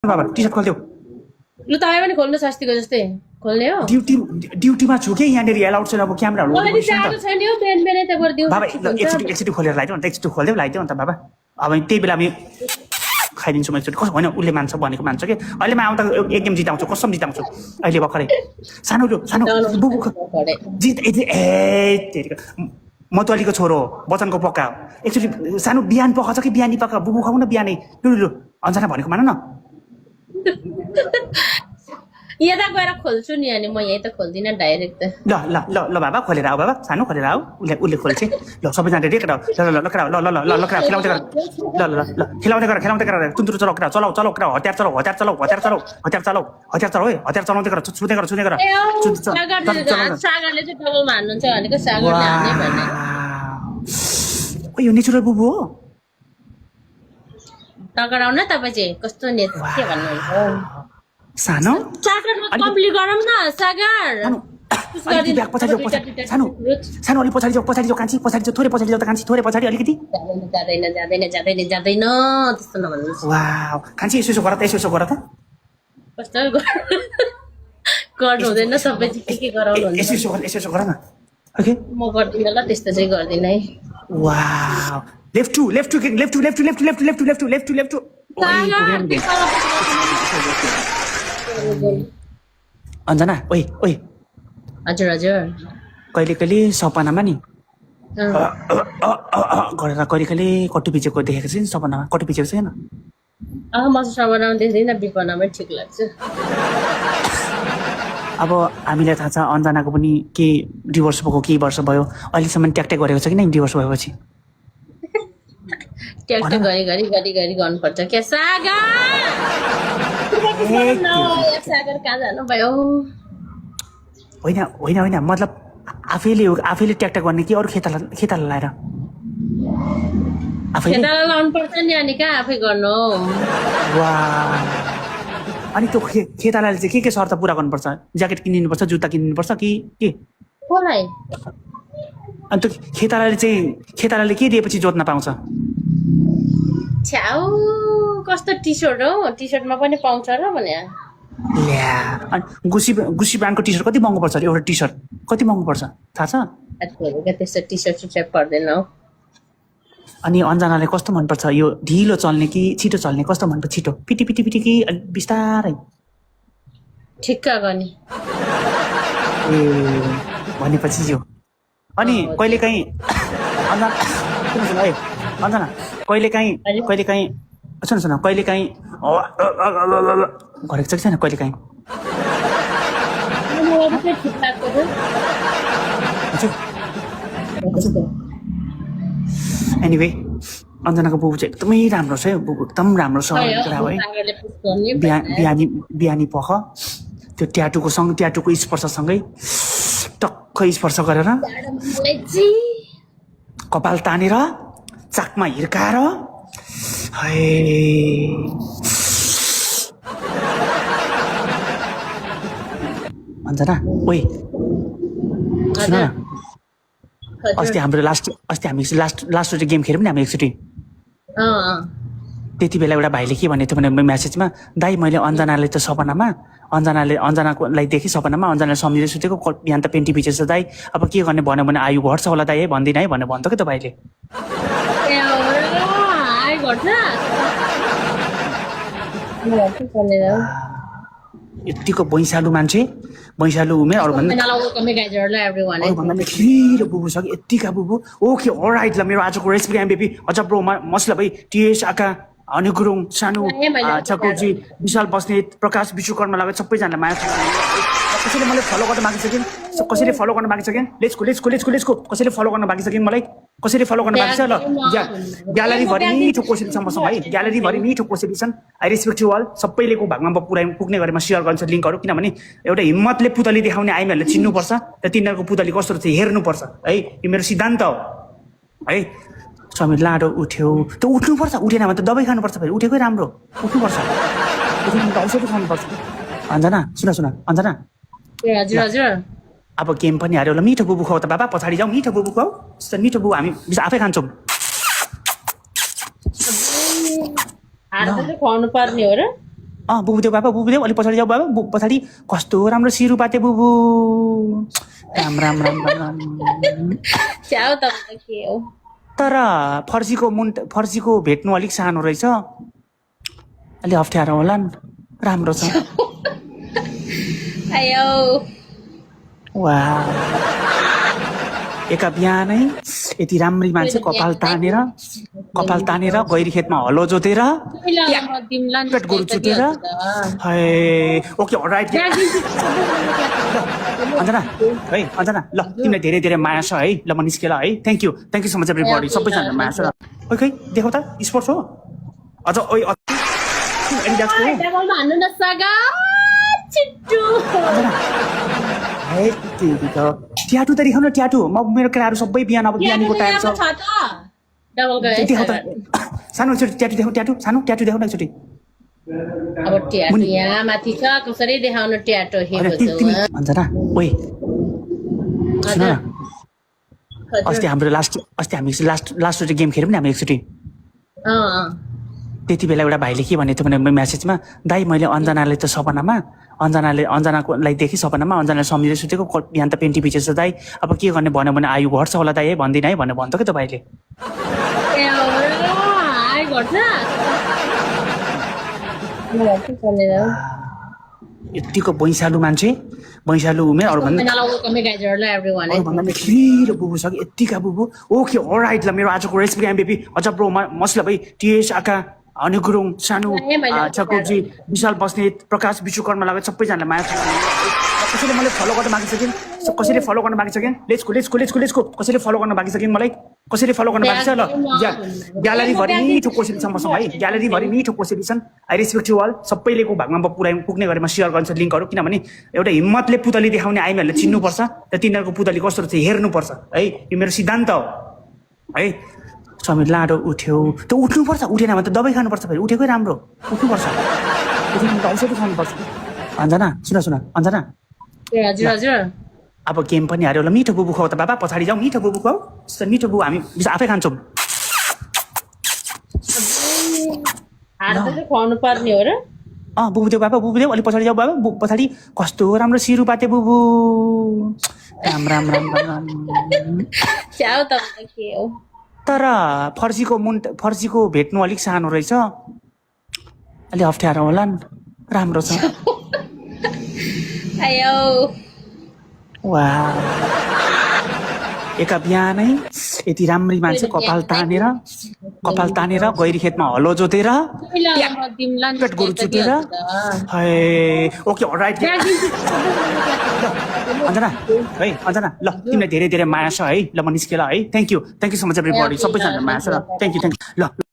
बाबा T short खोलिदेऊ लु तपाईँ पनि खोल्नु अस्तिको जस्तै खोल्ने हो ड्युटीमा छु कि यहाँनिर एलाउड छैन अब क्यामेराहरू अहिले चाहनु छैन नि बिहान बिहानै त गरिदिउ बाबा एकचोटि खोलेर लगाइदिउँ अन्त एकचोटि खोलिदेऊ लगाइदिउँ अन्त बाबा अब त्यही बेला हामी खाइदिन्छु म एकचोटि कसो होइन उसले मान्छ भनेको मान्छ कि अहिले म आउँदा एक गेम जिताउँछु कसम जिताउँछु अहिले भर्खरै सानो बुबु जित मतवालीको छोरो बचनको पक्का एकचोटि सानो बिहान पकाउँछ कि बिहानी पक्का बुबु खाऊ न बिहानै लु अन्जना भनेको मान न यता गएर खोल्छु नि अनि म यही त खोल्दिनँ डाइरेक्ट त ल बाबा खोलेर आऊ बाबा सानो खोलेर आऊ उसले खोल्छ ल सबैजना रेडी केटा ल खेलाउँदै गर तुन्तुर चलाउ केटा चलाउ केटा हतियार चलाउँदै गर छुँदै गर सागरले चाहिँ डबल मान्नुहुन्छ भनेको सागरले हान्ने भन्ने यो नेचुरल बुबु हो टकराउन तपाईँ चाहिँ कस्तो के भन्नुहुन्छ सानो सागरमा कम्प्लिट गरौँ न सागर सानो अलिक पछाडि जाऊ कान्छी पछाडि जाऊ थोरै पछाडि जाऊ त कान्छी थोरै पछाडि अलिकति जाँदैन त्यस्तो नभन्नुहोस् वाउ कान्छी यसो गर त कस्तो गर्नु हुँदैन तपाईँ चाहिँ के गराउनु हुन्छ यसो गर न ओके म गर्दिनँ ल त्यस्तो चाहिँ गर्दिनँ है वाउ लेफ्ट टु अन्जना ओइ हजुर कहिले सपनामा नि गरेर कहिले कटु पिचेको देखेको छु नि सपनामा कटु पिचेको छैन म चाहिँ सपनामा देख्दिनँ विपनामै ठिक लाग्छ अब हामीलाई थाहा छ अन्जनाको पनि के डिभोर्स भएको केही वर्ष भयो अहिलेसम्म ट्याक्ट्याक गरेको छ कि नै डिभोर्स भएपछि ट्याक्ट्याक गरी गर्नुपर्छ क्या सागर कहाँ जानुभयो होइन मतलब आफैले ट्याक्ट्याक गर्ने कि अरू खेताला लाएर खेताला लाउनु पर्छ नि अनि कहाँ आफै गर्नु अनि त्यो खेतालाले चाहिँ के शर्त पुरा गर्नुपर्छ ज्याकेट किनिनुपर्छ जुत्ता किनिनुपर्छ कि के कसलाई अनि त्यो खेतालाले के दिएपछि जोत्न पाउँछ छ्याउ कस्तो टी सर्ट हो टी सर्टमा पनि पाउँछ र भने ल्या अनि गुसी ब्रान्डको टी सर्ट कति महँगो पर्छ एउटा टी सर्ट कति महँगो पर्छ थाहा छ त्यस्तो टी सर्ट पर्दैन हौ अनि अन्जनालाई कस्तो मनपर्छ यो ढिलो चल्ने कि छिटो चल्ने कस्तो मनपर्छ छिटो पिटी कि बिस्तारै ठिक्क गर्ने ए भनेपछि यो अनि कहिलेकाहीँ अन्जना कहिलेकाहीँ सुन कहिलेकाहीँ गरेको छ कि छैन कहिलेकाहीँ एनिवे अन्जनाको बुबु चाहिँ एकदमै राम्रो छ है बुबु एकदम राम्रो छ कुरा हो है बिहानी पख त्यो ट्याटुको स्पर्शसँगै टक्क स्पर्श गरेर कपाल तानेर चाकमा हिर्काएर अन्जना ओइ सुन अस्ति हामी लास्ट गेम खेल्यौँ नि हामी एकचोटि त्यति बेला एउटा भाइले के भनेको थियो भने म्यासेजमा दाइ मैले अन्जनालाई त सपनामा अन्जनाकोलाई देखेँ सपनामा अन्जनालाई सम्झिँदै सुतेको बिहान त पेन्टी पिचेछ दाइ अब के गर्ने भन्यो भने आयु घट्छ होला दाइ है भन्दिनँ है भनेर भन्थ्यो क्या त भाइले यतिको बैशालु मान्छे बैशालु उमेर अरूभन्दा खिलो बुबु छ कि यतिका बुबु ओके अलराइट ल मेरो आजको रेसिपी एमबिपी अझ ब्रो मसला भाइ टिएस आका हनी गुरुङ सानु चकोजी विशाल बस्नेत प्रकाश विश्वकर्मा लगायत सबैजनालाई माया कसैले मलाई फलो गर्न मागिसकेन् लेट्स गो कसैले फलो गर्न बाँकिसकेन् मलाई कसैले फलो गर्न बाँकी छ ल ग्यालरीभरि मिठो कोसेलीसम्म छ है ग्यालरीभरि मिठो कोसेली छन् आई रेस्पेक्ट यु अल सबैले को भागमा पुग्ने गरेमा सेयर गर्छ लिङ्कहरू किनभने एउटा हिम्मतले पुतली देखाउने आइमीहरूले चिन्नुपर्छ र तिनीहरूको पुतली कस्तो रहेछ हेर्नुपर्छ है यो मेरो सिद्धान्त हो है समीर लाडो उठ्यो त्यो उठ्नुपर्छ उठेन भने त दबाई खानुपर्छ फेरि उठेकै राम्रो उठ्नुपर्छ औषधि खानुपर्छ अन्जना सुन अन्जना हजुर अब गेम पनि हार्यो होला मिठो बुबु खुवाउ त बाबा पछाडि जाउँ मिठो बुबु खुवाउ मिठो बुबु हामी आफै खान्छौँ खुवाउनु पर्ने हो र बुबु देऊ बाबा बुबु देऊ अलिक पछाडि जाऊ बाबा पछाडि कस्तो राम्रो सिरुपाते बुबु राम राम राम राम च्याउ त के हो तर फर्सीको भेट्नु अलिक सानो रहेछ अलि अप्ठ्यारो होला नि राम्रो छ आयो वा एका बिहानै यति राम्री मान्छे कपाल तानेर गैरी खेतमा हलो जोतेर पेट गोरु चुटेर ओके अलराइट अञ्जना है अञ्जना ल तिमीलाई धेरै धेरै माया छ है ल म निस्केला है thank you so much everybody सबैजना माया छ ओइ खै देखाउ त स्पोर्ट्स हो अझ ओइ डबलमा हान्नु न सगा चिट्टु ट्याटु त देखाउन ट्याटु मेरो केटाहरू सबै बिहान अब बिहानीको टाइम छ देखाउ त सानो एकचोटि ट्याटु सानो ट्याटु देखाउन एकचोटि अब ट्याटु यहाँ माथि छ कसरी देखाउनु ट्याटु अञ्जना ओइ सुन न अस्ति हामी लास्ट गेम खेल्यौँ नि हामी एकचोटि त्यति बेला एउटा भाइले के भनेको थियो भने म्यासेजमा दाइ मैले अञ्जनालाई त सपनामा अञ्जनालाई देखेँ सपनामा अञ्जनालाई सम्झिँदै सुतेको बिहान त पेन्टी पिचेछ दाइ अब के गर्ने भन्यो भने आयु घट्छ होला दाइ है भन्दिनँ है भनेर भन्थ्यो क्या त भाइले यतिको बैसालु मान्छे बैसालु उमेर अरूभन्दा खिरो बुबु छ कि यतिका बुबु ओके अलराइट ल मेरो आजको रेसिपी एमबिपी अझ ब्रो मसला भाइ टिएस आका अनु गुरुङ सानु चकोजी विशाल बस्नेत प्रकाश विश्वकर्मा लगायत सबैजनालाई माया कसैले मलाई फलो गर्न बाँकी छ कि लेट्सको कसैले फलो गर्न बाँकी छ कि मलाई कसैले फलो गर्न बाँकी छ ल ग्यालरीभरि मिठो कोसेली छ मसँग है ग्यालरीभरि मिठो कोसेली छन् आई रेस्पेक्ट यु अल सबैले भागमा पुग्ने गरेमा सेयर गर्छ लिङ्कहरू किनभने एउटा हिम्मतले पुतली देखाउने आइमाहरूले चिन्नुपर्छ र तिनीहरूको पुतली कस्तो रहेछ हेर्नुपर्छ है यो मेरो सिद्धान्त हो है समीर लाडो उठ्यो त उठ्नुपर्छ उठेन भने त दबाई खानुपर्छ फेरि उठेकै राम्रो उठ्नुपर्छ औषधि खानुपर्छ अञ्जना सुन अञ्जना अब गेम पनि हार्यो होला मिठो बुबु खुवाउ त बाबा पछाडि जाउँ मिठो बुबु खुवाउ मिठो बुबु हामी आफै खान्छौँ बुबु देऊ बाबा बुबु देऊ अलिक पछाडि जाऊ बाबा पछाडि कस्तो राम्रो सिरुपाते बुबु राम राम राम राम च्याउ त के हो तर फर्सीको भेट्नु अलिक सानो रहेछ अलि अप्ठ्यारो होला नि राम्रो छ आयो वा एका बिहानै यति राम्री मान्छे कपाल तानेर गैरी खेतमा हलो जोतेर पेट गोरु चुटेर ओके अलराइट अञ्जना है अञ्जना ल तिमीलाई धेरै धेरै माया छ है ल म निस्केला है thank you so much everybody सबैजना माया छ थ्याङ्क यू ल